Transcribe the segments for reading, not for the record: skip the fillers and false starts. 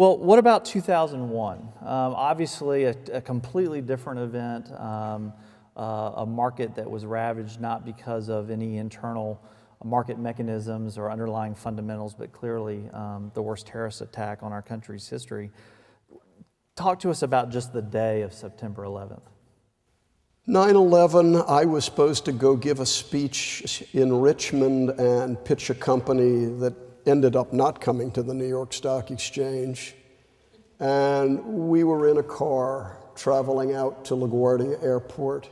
Well, what about 2001? Obviously a completely different event, a market that was ravaged not because of any internal market mechanisms or underlying fundamentals, but clearly the worst terrorist attack on our country's history. Talk to us about just the day of September 11th. 9/11, I was supposed to go give a speech in Richmond and pitch a company that ended up not coming to the New York Stock Exchange. And we were in a car traveling out to LaGuardia Airport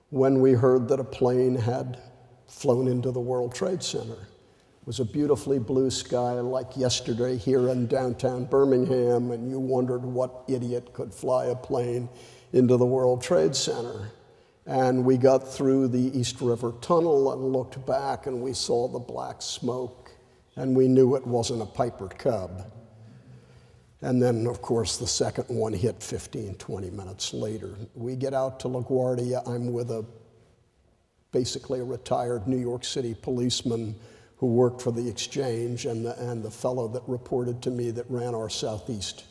when we heard that a plane had flown into the World Trade Center. It was a beautifully blue sky like yesterday here in downtown Birmingham, and you wondered what idiot could fly a plane into the World Trade Center. And we got through the East River Tunnel and looked back, and we saw the black smoke, and we knew it wasn't a Piper Cub. And then, of course, the second one hit 15, 20 minutes later. We get out to LaGuardia. I'm with basically a retired New York City policeman who worked for the exchange, and the fellow that reported to me that ran our Southeast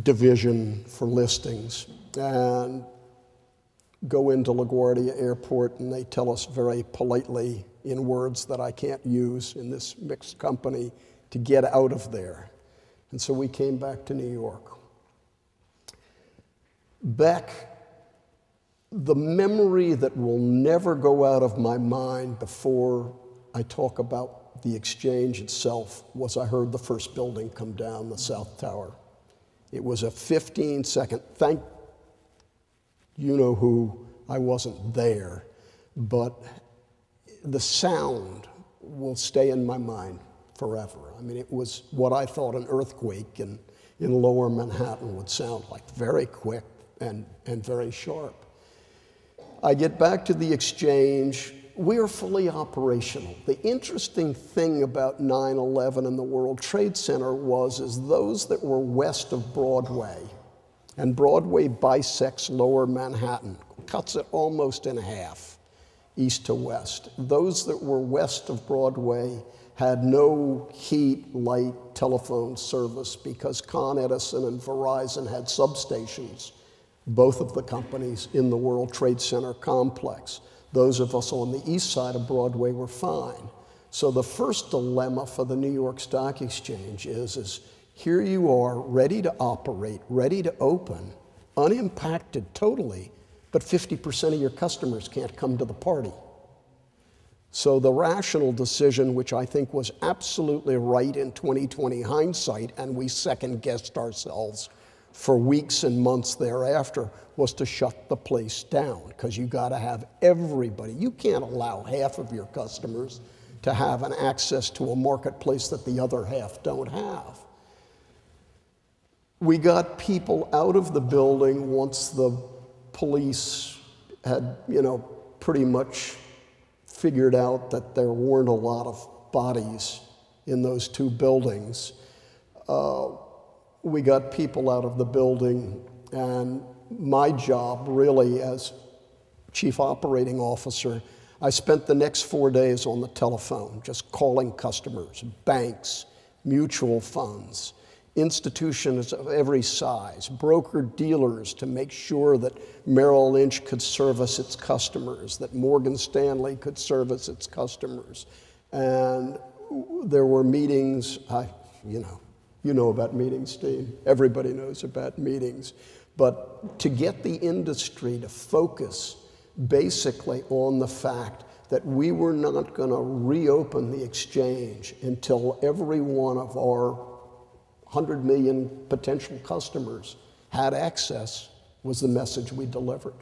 division for listings. And go into LaGuardia Airport, and they tell us very politely, in words that I can't use in this mixed company, to get out of there. And so we came back to New York. Beck, the memory that will never go out of my mind before I talk about the exchange itself was I heard the first building come down, the South Tower. It was a 15-second, thank you know who, I wasn't there, but the sound will stay in my mind forever. I mean, it was what I thought an earthquake in lower Manhattan would sound like, very quick and very sharp. I get back to the exchange. We are fully operational. The interesting thing about 9/11 and the World Trade Center is those that were west of Broadway, and Broadway bisects lower Manhattan, cuts it almost in half, east to west. Those that were west of Broadway had no heat, light, telephone service because Con Edison and Verizon had substations, both of the companies, in the World Trade Center complex. Those of us on the east side of Broadway were fine. So the first dilemma for the New York Stock Exchange is here you are, ready to operate, ready to open, unimpacted totally, but 50% of your customers can't come to the party. So the rational decision, which I think was absolutely right in 2020 hindsight, and we second-guessed ourselves for weeks and months thereafter, was to shut the place down, because you got to have everybody. You can't allow half of your customers to have an access to a marketplace that the other half don't have. We got people out of the building once the police had, pretty much figured out that there weren't a lot of bodies in those two buildings. We got people out of the building, and my job really as chief operating officer, I spent the next 4 days on the telephone, just calling customers, banks, mutual funds, institutions of every size, broker-dealers to make sure that Merrill Lynch could service its customers, that Morgan Stanley could service its customers. And there were meetings, you know about meetings, Steve. Everybody knows about meetings. But to get the industry to focus basically on the fact that we were not going to reopen the exchange until every one of our 100 million potential customers had access was the message we delivered.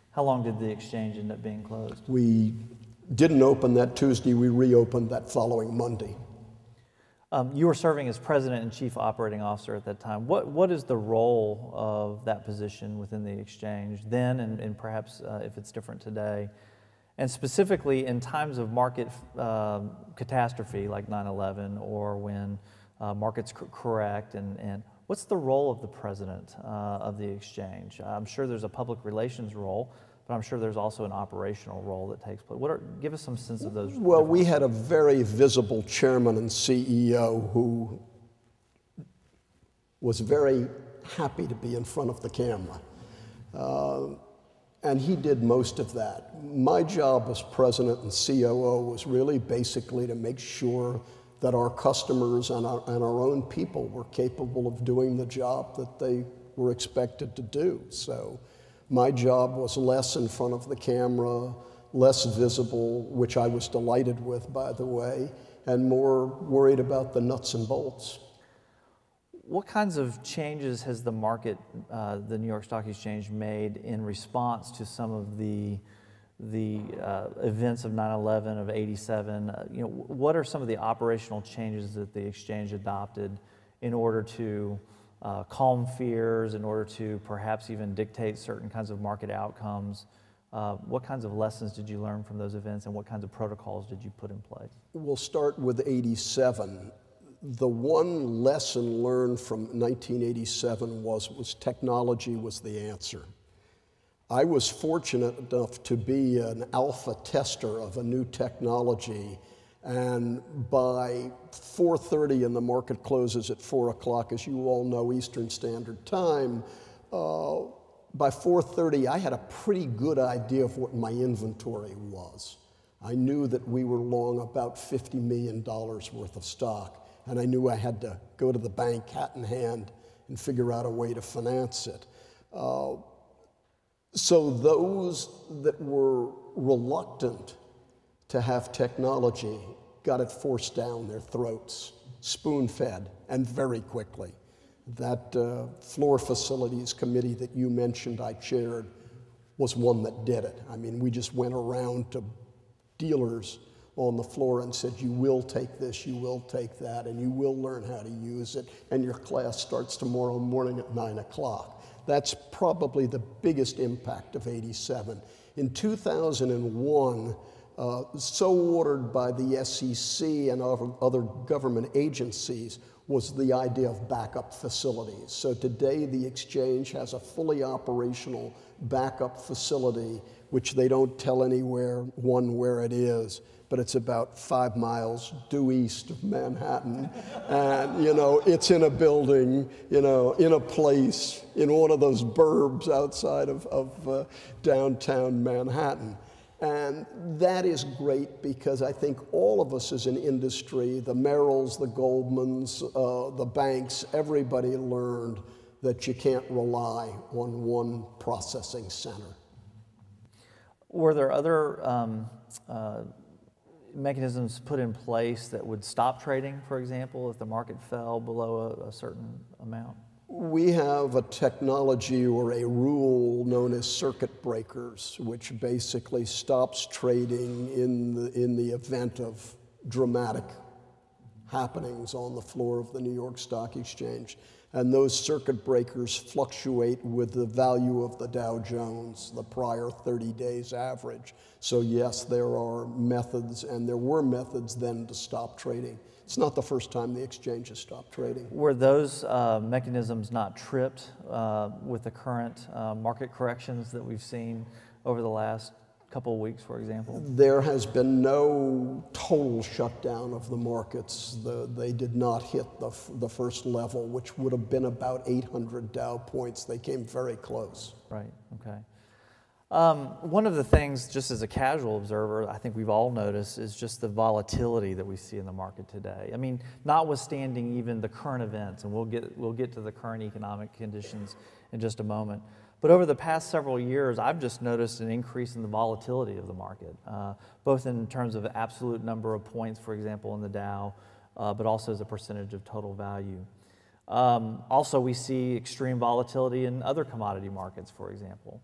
How long did the exchange end up being closed? We didn't open that Tuesday. We reopened that following Monday. You were serving as president and chief operating officer at that time. What is the role of that position within the exchange then, and perhaps if it's different today? And specifically in times of market catastrophe like 9/11, or when markets correct, and what's the role of the president of the exchange? I'm sure there's a public relations role, but I'm sure there's also an operational role that takes place. Give us some sense of those. Well, we had a very visible chairman and CEO who was very happy to be in front of the camera. And he did most of that. My job as president and COO was really basically to make sure that our customers and our own people were capable of doing the job that they were expected to do. So my job was less in front of the camera, less visible, which I was delighted with, by the way, and more worried about the nuts and bolts. What kinds of changes has the market, the New York Stock Exchange, made in response to some of the events of 9/11, of '87? What are some of the operational changes that the exchange adopted in order to calm fears, in order to perhaps even dictate certain kinds of market outcomes? What kinds of lessons did you learn from those events, and what kinds of protocols did you put in place? We'll start with '87. The one lesson learned from 1987 was technology was the answer. I was fortunate enough to be an alpha tester of a new technology, and by 4:30, and the market closes at 4 o'clock, as you all know, Eastern Standard Time, by 4:30, I had a pretty good idea of what my inventory was. I knew that we were long about $50 million worth of stock, and I knew I had to go to the bank hat in hand and figure out a way to finance it. So those that were reluctant to have technology got it forced down their throats, spoon-fed, and very quickly. That floor facilities committee that you mentioned I chaired was one that did it. I mean, we just went around to dealers on the floor and said, you will take this, you will take that, and you will learn how to use it, and your class starts tomorrow morning at 9 o'clock. That's probably the biggest impact of '87. In 2001, so ordered by the SEC and other government agencies, was the idea of backup facilities. So today the exchange has a fully operational backup facility, which they don't tell anyone where it is, but it's about 5 miles due east of Manhattan. And, it's in a building, in a place, in one of those burbs outside of downtown Manhattan. And that is great because I think all of us as an industry, the Merrills, the Goldmans, the banks, everybody learned that you can't rely on one processing center. Were there other mechanisms put in place that would stop trading, for example, if the market fell below a certain amount? We have a technology or a rule known as circuit breakers, which basically stops trading in the event of dramatic happenings on the floor of the New York Stock Exchange. And those circuit breakers fluctuate with the value of the Dow Jones, the prior 30 days average. So yes, there are methods, and there were methods then to stop trading. It's not the first time the exchange has stopped trading. Were those mechanisms not tripped with the current market corrections that we've seen over the last couple of weeks, for example? There has been no total shutdown of the markets. They did not hit the first level, which would have been about 800 Dow points. They came very close. Right, okay. One of the things, just as a casual observer, I think we've all noticed is just the volatility that we see in the market today. I mean, notwithstanding even the current events, and we'll get to the current economic conditions in just a moment. But over the past several years, I've just noticed an increase in the volatility of the market, both in terms of absolute number of points, for example, in the Dow, but also as a percentage of total value. Also, we see extreme volatility in other commodity markets, for example.